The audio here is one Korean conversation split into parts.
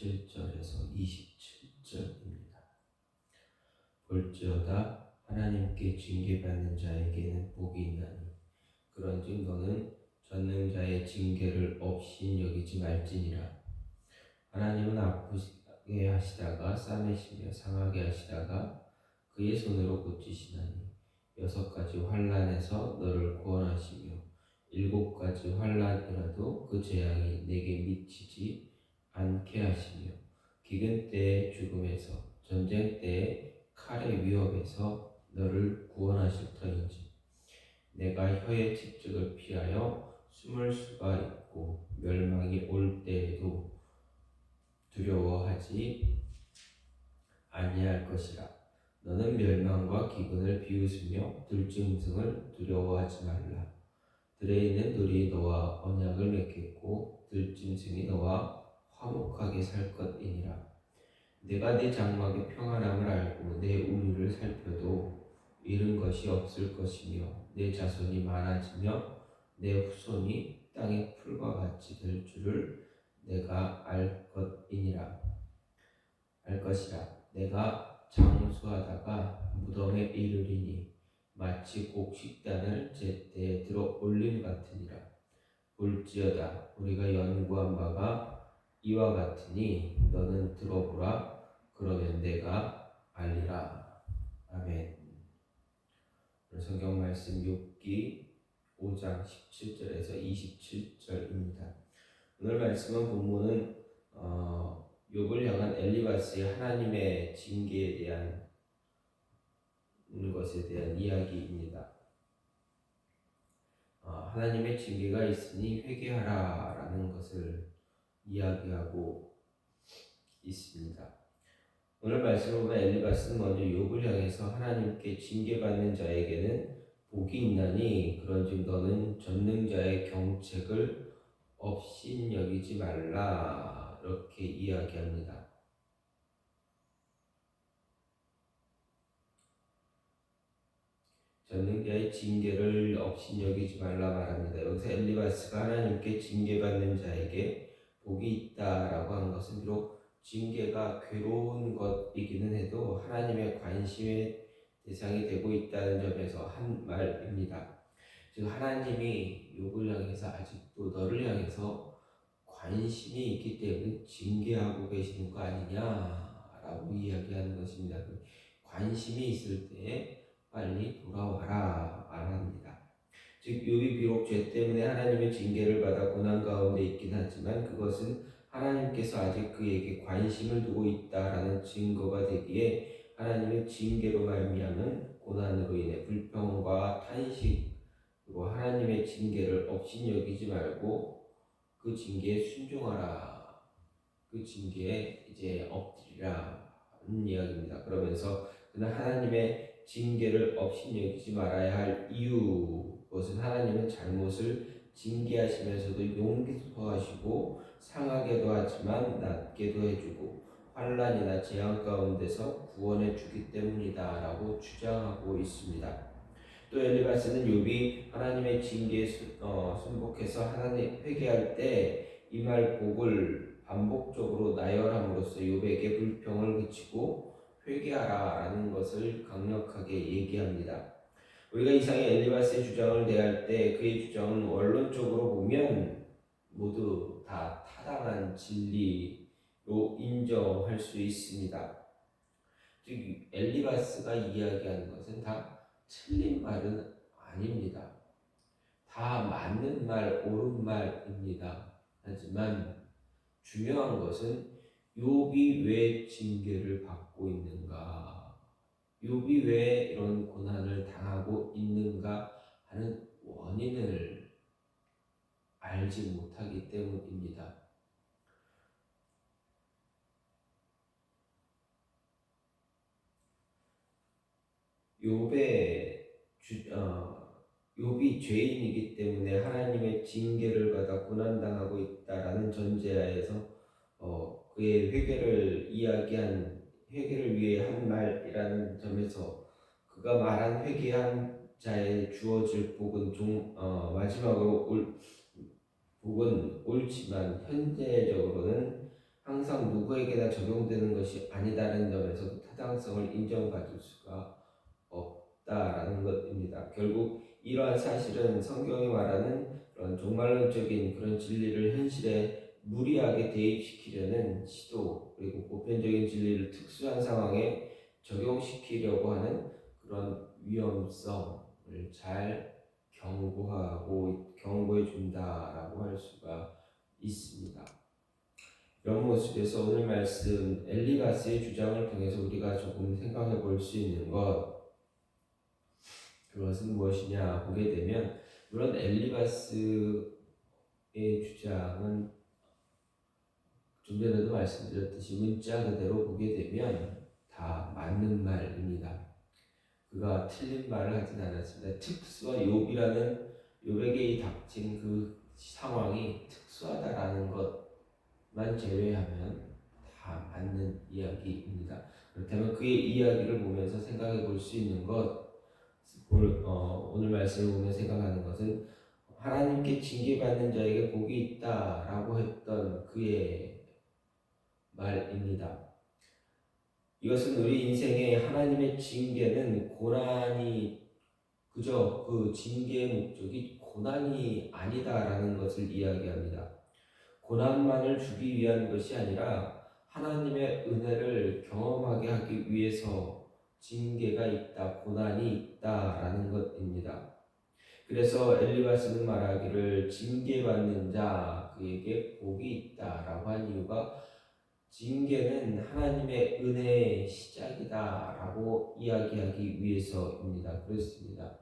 17절에서 27절입니다. 볼지어다 하나님께 징계받는 자에게는 복이 있나니 그런즉 너는 전능자의 징계를 없인 여기지 말지니라. 하나님은 아프게 하시다가 싸매시며 상하게 하시다가 그의 손으로 고치시나니 6가지 환난에서 너를 구원하시며 7가지 환난이라도 그 재앙이 내게 미치지 않게 하시며 기근 때의 죽음에서 전쟁 때의 칼의 위협에서 너를 구원하실 터인지 내가 혀의 채찍을 피하여 숨을 수가 있고 멸망이 올 때에도 두려워하지 아니할 것이라. 너는 멸망과 기근을 비웃으며 들짐승을 두려워하지 말라. 들에 있는 돌이 너와 언약을 맺겠고 들짐승이 너와 화목하게 살 것이니라. 내가 네 장막의 평안함을 알고 내 우유를 살펴도 잃은 것이 없을 것이며 내 자손이 많아지며 내 후손이 땅의 풀과 같이 될 줄을 내가 알 것이라. 내가 장수하다가 무덤에 이르리니 마치 곡식단을 제때에 들어 올림 같으니라. 볼지어다 우리가 연구한 바가 이와 같으니 너는 들어보라. 그러면 내가 알리라. 아멘. 성경 말씀 욥기 5장 17절에서 27절입니다. 오늘 말씀은 본문은 욥을 향한 엘리바스의 하나님의 징계에 대한 것에 대한 이야기입니다. 하나님의 징계가 있으니 회개하라라는 것을 이야기하고 있습니다. 오늘 말씀을 보면 엘리바스는 먼저 욥을 향해서 하나님께 징계받는 자에게는 복이 있나니 그런즉 너는 전능자의 경책을 없인 여기지 말라 이렇게 이야기합니다. 전능자의 징계를 없인 여기지 말라 말합니다. 여기서 엘리바스가 하나님께 징계받는 자에게 복이 있다라고 하는 것은 비록 징계가 괴로운 것이기는 해도 하나님의 관심의 대상이 되고 있다는 점에서 한 말입니다. 즉 하나님이 욥을 향해서 아직도 너를 향해서 관심이 있기 때문에 징계하고 계시는 거 아니냐라고 이야기하는 것입니다. 관심이 있을 때 빨리 돌아와라 말합니다. 즉 욥이 비록 죄 때문에 하나님의 징계를 받아 고난 가운데 있긴 하지만 그것은 하나님께서 아직 그에게 관심을 두고 있다라는 증거가 되기에 하나님의 징계로 말미암은 고난으로 인해 불평과 탄식으로 하나님의 징계를 없인 여기지 말고 그 징계에 순종하라. 그 징계에 이제 엎드리라는 이야기입니다. 그러면서 그는 하나님의 징계를 없인 여기지 말아야 할 이유, 그것은 하나님은 잘못을 징계하시면서도 용기도 하시고 상하게도 하지만 낫게도 해주고 환난이나 재앙 가운데서 구원해 주기 때문이다 라고 주장하고 있습니다. 또 엘리바스는 욥이 하나님의 징계에 순복해서 하나님 회개할 때 이 말 복을 반복적으로 나열함으로써 욥에게 불평을 그치고 회개하라라는 것을 강력하게 얘기합니다. 우리가 이상의 엘리바스의 주장을 대할 때 그의 주장은 원론적으로 보면 모두 다 타당한 진리로 인정할 수 있습니다. 즉 엘리바스가 이야기하는 것은 다 틀린 말은 아닙니다. 다 맞는 말, 옳은 말입니다. 하지만 중요한 것은 욥이 왜 징계를 받고 있는가, 욥이 왜 이런 고난을 당하고 있는가 하는 원인을 알지 못하기 때문입니다. 욥이 죄인이기 때문에 하나님의 징계를 받아 고난당하고 있다라는 전제하에서 그의 회개를 위해 한 말이라는 점에서 그가 말한 회개한 자에 주어질 복은 마지막으로 복은 옳지만 현재적으로는 항상 누구에게나 적용되는 것이 아니다라는 점에서도 타당성을 인정받을 수가 없다라는 것입니다. 결국 이러한 사실은 성경이 말하는 그런 종말론적인 그런 진리를 현실에 무리하게 대입시키려는 시도, 그리고 보편적인 진리를 특수한 상황에 적용시키려고 하는 그런 위험성을 잘 경고해 준다라고 할 수가 있습니다. 이런 모습에서 오늘 말씀 엘리바스의 주장을 통해서 우리가 조금 생각해 볼 수 있는 그것은 무엇이냐 보게 되면, 물론 엘리바스의 주장은 좀 전에도 말씀드렸듯이 문자 그대로 보게 되면 다 맞는 말입니다. 그가 틀린 말을 하진 않았습니다. 특수와 욥에게 닥친 그 상황이 특수하다라는 것만 제외하면 다 맞는 이야기입니다. 그렇다면 그의 이야기를 보면서 생각해 볼 수 있는 오늘 말씀을 보면 생각하는 것은, 하나님께 징계받는 자에게 복이 있다라고 했던 그의 말입니다. 이것은 우리 인생의 하나님의 징계는 고난이, 그저 그 징계의 목적이 고난이 아니다라는 것을 이야기합니다. 고난만을 주기 위한 것이 아니라 하나님의 은혜를 경험하게 하기 위해서 징계가 있다, 고난이 있다라는 것입니다. 그래서 엘리바스는 말하기를 징계받는 자 그에게 복이 있다라고 한 이유가, 징계는 하나님의 은혜의 시작이다라고 이야기하기 위해서입니다. 그렇습니다.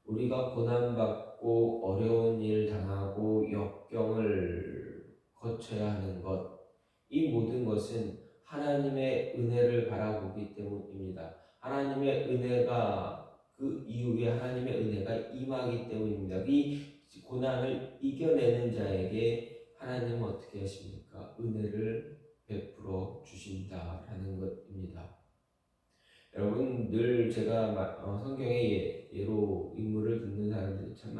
우리가 고난받고 어려운 일 당하고 역경을 거쳐야 하는 것, 이 모든 것은 하나님의 은혜를 바라보기 때문입니다. 하나님의 은혜가, 그 이후에 하나님의 은혜가 임하기 때문입니다. 이 고난을 이겨내는 자에게 하나님은 어떻게 하십니까? 은혜를 베풀어 주신다라는 것입니다. 여러분, 늘 제가 성경의 예로 인물을 듣는 사람들이 참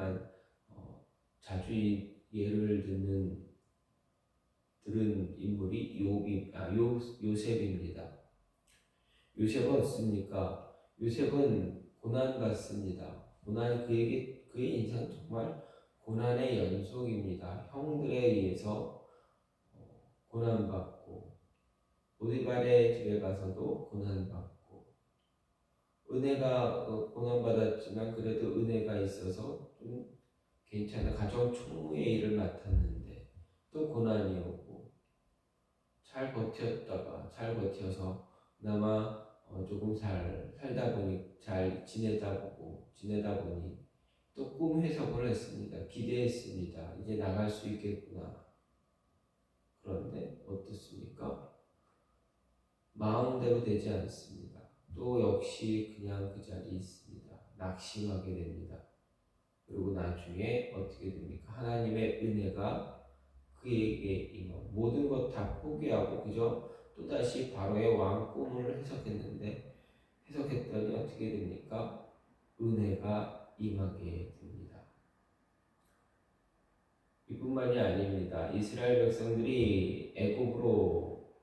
자주 예를 들은 인물이 요셉입니다. 요셉은 어떻습니까? 요셉은 고난받습니다. 그의 인생 정말 고난의 연속입니다. 형들에 의해서 고난받고, 보디발의 집에 가서도 고난받고, 고난받았지만 그래도 은혜가 있어서 좀 괜찮은 가정 총무의 일을 맡았는데 또 고난이 오고, 잘 버텨서 그나마 조금 살다 보니, 잘 지내다 보니 또 꿈 해석을 했습니다. 기대했습니다. 이제 나갈 수 있겠구나. 그런데 어떻습니까? 마음대로 되지 않습니다. 또 역시 그냥 그 자리에 있습니다. 낙심하게 됩니다. 그리고 나중에 어떻게 됩니까? 하나님의 은혜가 그에게 모든 것 다 포기하고 그저 또다시 바로의 왕 꿈을 해석했더니 어떻게 됩니까? 은혜가 임하게 됩니다. 이뿐만이 아닙니다. 이스라엘 백성들이 애굽으로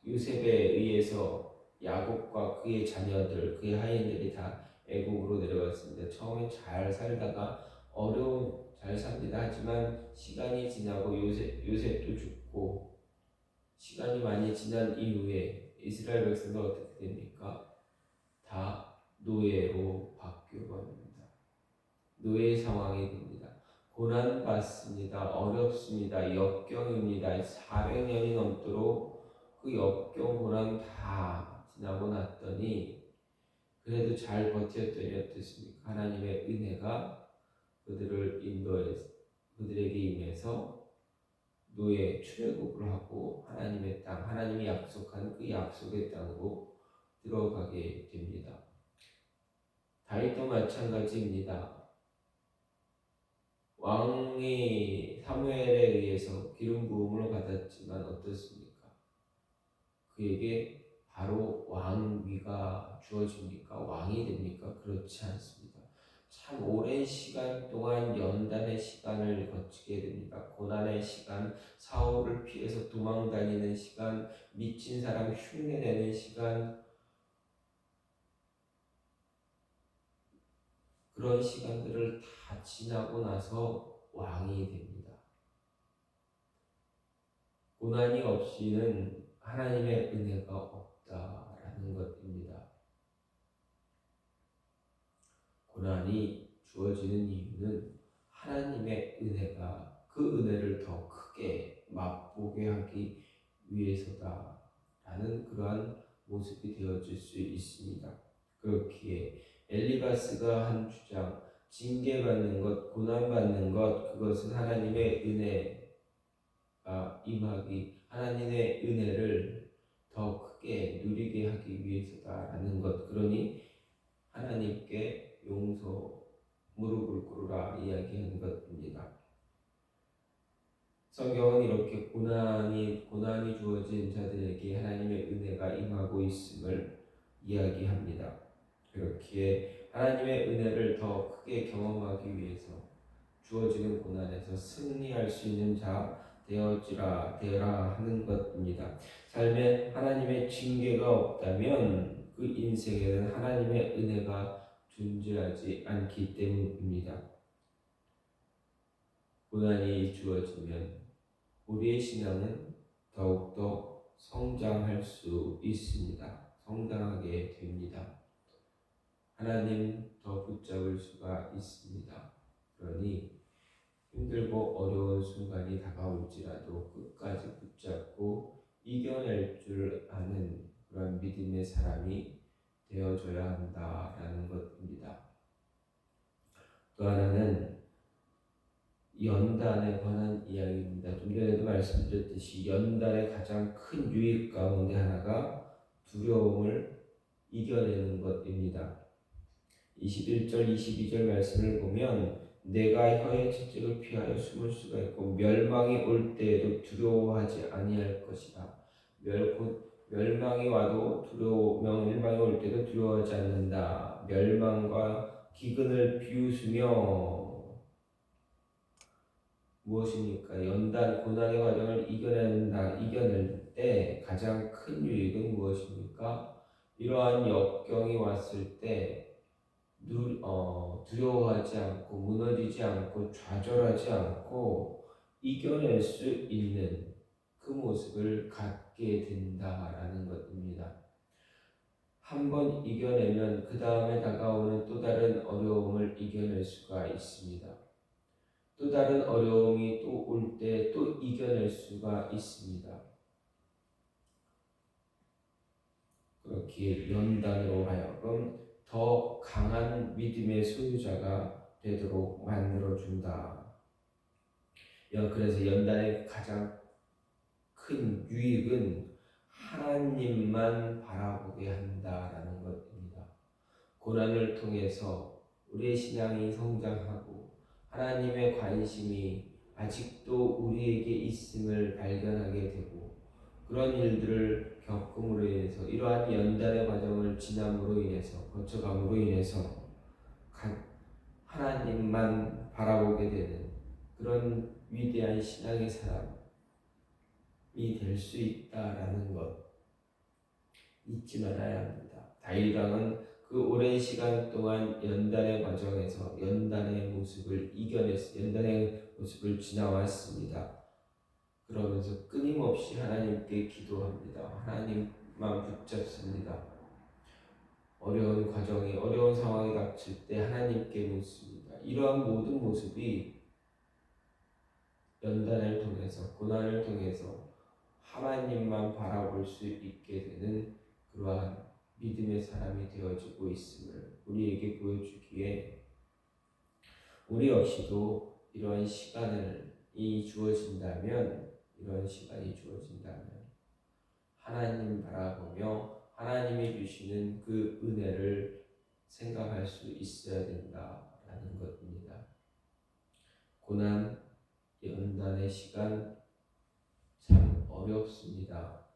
요셉에 의해서 야곱과 그의 자녀들, 그의 하인들이 다 애굽으로 내려갔습니다. 처음에 잘 살다가 잘 삽니다. 하지만 시간이 지나고 요셉도 죽고, 시간이 많이 지난 이후에 이스라엘 백성들 어떻게 됩니까? 다 노예로 바뀌어갑니다. 노예 상황이 됩니다. 고난받습니다. 어렵습니다. 역경입니다. 400년이 넘도록 그 역경 고난 다 지나고 났더니 그래도 잘 버텼더니 어떻습니까? 하나님의 은혜가 그들에게 임해서 노예 출애굽을 하고 하나님의 땅, 하나님이 약속한 그 약속의 땅으로 들어가게 됩니다. 다윗도 마찬가지입니다. 왕이 사무엘에 의해서 기름 부음을 받았지만 어떻습니까? 그에게 바로 왕위가 주어집니까? 왕이 됩니까? 그렇지 않습니다. 참 오랜 시간 동안 연단의 시간을 거치게 됩니다. 고난의 시간, 사울을 피해서 도망다니는 시간, 미친 사람 흉내내는 시간, 그런 시간들을 다 지나고 나서 왕이 됩니다. 고난이 없이는 하나님의 은혜가 없다라는 것입니다. 고난이 주어지는 이유는 하나님의 은혜가 그 은혜를 더 크게 맛보게 하기 위해서다라는 그러한 모습이 되어질 수 있습니다. 그렇기에 엘리바스가 한 주장, 징계받는 것, 고난받는 것, 그것은 하나님의 은혜가 임하기, 하나님의 은혜를 더 크게 누리게 하기 위해서다라는 것. 그러니 하나님께 용서, 무릎을 꿇으라 이야기한 것입니다. 성경은 이렇게 고난이 주어진 자들에게 하나님의 은혜가 임하고 있음을 이야기합니다. 그렇기에 하나님의 은혜를 더 크게 경험하기 위해서 주어지는 고난에서 승리할 수 있는 자 되어라 하는 것입니다. 삶에 하나님의 징계가 없다면 그 인생에는 하나님의 은혜가 존재하지 않기 때문입니다. 고난이 주어지면 우리의 신앙은 더욱더 성장할 수 있습니다. 성장하게 됩니다. 하나님 더 붙잡을 수가 있습니다. 그러니 힘들고 어려운 순간이 다가올지라도 끝까지 붙잡고 이겨낼 줄 아는 그런 믿음의 사람이 되어줘야 한다라는 것입니다. 또 하나는 연단에 관한 이야기입니다. 좀 전에도 말씀드렸듯이 연단의 가장 큰 유익 가운데 하나가 두려움을 이겨내는 것입니다. 21절, 22절 말씀을 보면 내가 혀의 채찍을 피하여 숨을 수가 있고 멸망이 올 때에도 두려워하지 아니할 것이다. 멸망이 와도 멸망이 올 때도 두려워하지 않는다. 멸망과 기근을 비웃으며 무엇입니까? 연단, 고난의 과정을 이겨낼 때 가장 큰 유익은 무엇입니까? 이러한 역경이 왔을 때 두려워하지 않고 무너지지 않고 좌절하지 않고 이겨낼 수 있는 그 모습을 갖게 된다라는 것입니다. 한번 이겨내면 그 다음에 다가오는 또 다른 어려움을 이겨낼 수가 있습니다. 또 다른 어려움이 또 올 때 또 이겨낼 수가 있습니다. 그렇기에 연단으로 하여금 더 강한 믿음의 소유자가 되도록 만들어준다. 그래서 연단의 가장 큰 유익은 하나님만 바라보게 한다라는 것입니다. 고난을 통해서 우리의 신앙이 성장하고 하나님의 관심이 아직도 우리에게 있음을 발견하게 되고 그런 일들을 겪음으로 인해서 이러한 연단의 과정을 지남으로 인해서 거쳐감으로 인해서 하나님만 바라보게 되는 그런 위대한 신앙의 사람이 될 수 있다라는 것 잊지 말아야 합니다. 다윗 왕은 그 오랜 시간 동안 연단의 과정에서 연단의 모습을 연단의 모습을 지나왔습니다. 그러면서 끊임없이 하나님께 기도합니다. 하나님만 붙잡습니다. 어려운 상황이 닥칠 때 하나님께 묻습니다. 이러한 모든 모습이 연단을 통해서, 고난을 통해서 하나님만 바라볼 수 있게 되는 그러한 믿음의 사람이 되어지고 있음을 우리에게 보여주기에 우리 역시도 이러한 시간이 주어진다면 하나님 바라보며 하나님이 주시는 그 은혜를 생각할 수 있어야 된다라는 것입니다. 고난, 연단의 시간 참 어렵습니다.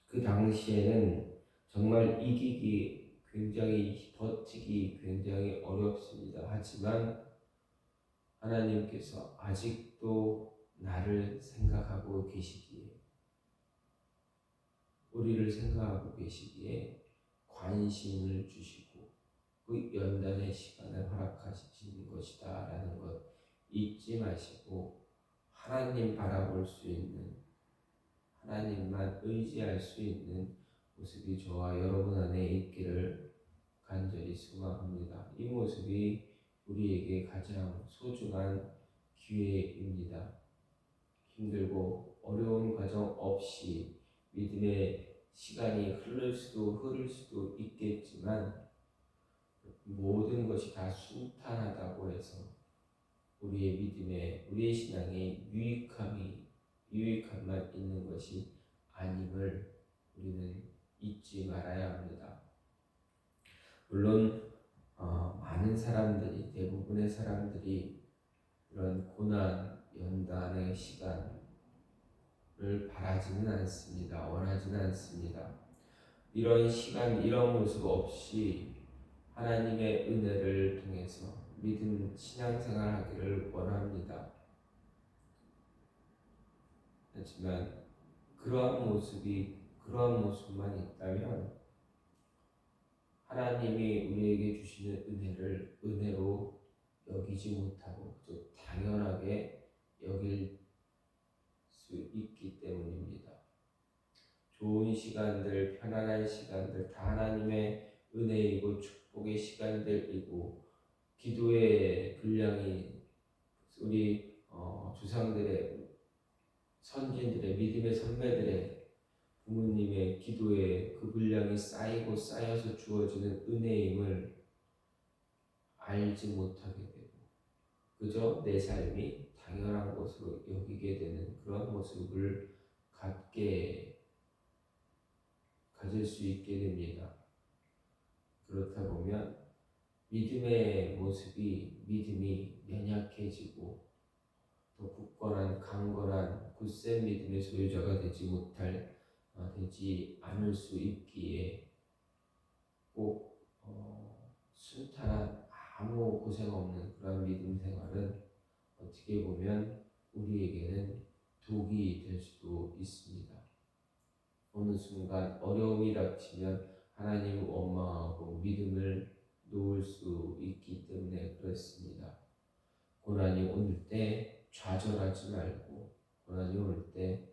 그 당시에는 정말 이기기 굉장히 버티기 굉장히 어렵습니다. 하지만 하나님께서 아직도 나를 생각하고 계시기에, 우리를 생각하고 계시기에 관심을 주시고 그 연단의 시간을 허락하시는 것이다 라는 것 잊지 마시고, 하나님 바라볼 수 있는, 하나님만 의지할 수 있는 모습이 저와 여러분 안에 있기를 간절히 소망합니다. 이 모습이 우리에게 가장 소중한 기회입니다. 힘들고 어려운 과정 없이 믿음의 시간이 흐를 수도 있겠지만, 모든 것이 다 순탄하다고 해서 우리의 신앙에 유익함만 있는 것이 아님을 우리는 잊지 말아야 합니다. 물론 많은 사람들이, 대부분의 사람들이 이런 고난, 연단의 시간을 바라지는 않습니다. 원하지는 않습니다. 이런 시간, 이런 모습 없이 하나님의 은혜를 통해서 믿음 신앙생활 하기를 원합니다. 하지만 그러한 모습만 있다면 하나님이 우리에게 주시는 은혜를 은혜로 여기지 못하고 그저 당연하게 여길 수 있기 때문입니다. 좋은 시간들, 편안한 시간들 다 하나님의 은혜이고 축복의 시간들이고, 기도의 분량이 우리 조상들의, 선진들의, 믿음의 선배들의, 부모님의 기도에 그 분량이 쌓이고 쌓여서 주어지는 은혜임을 알지 못하게 되고, 그저 내 삶이 당연한 것으로 여기게 되는 그런 모습을 가질 수 있게 됩니다. 그렇다 보면 믿음이 연약해지고 더 굳건한, 강건한, 굳센 믿음의 소유자가 되지 않을 수 있기에, 꼭 순탄한, 아무 고생 없는 그런 믿음 생활은 어떻게 보면 우리에게는 독이 될 수도 있습니다. 어느 순간 어려움이 닥치면 하나님을 원망하고 믿음을 놓을 수 있기 때문에 그렇습니다. 고난이 올 때 좌절하지 말고, 고난이 올 때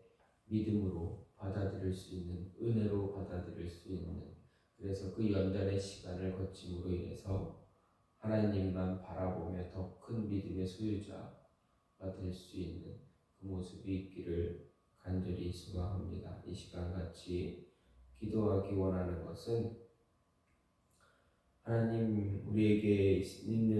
믿음으로 받아들일 수 있는, 은혜로 받아들일 수 있는, 그래서 그 연단의 시간을 거침으로 인해서 하나님만 바라보며 더 큰 믿음의 소유자가 될 수 있는 그 모습이 있기를 간절히 소망합니다. 이 시간 같이 기도하기 원하는 것은, 하나님, 우리에게 있는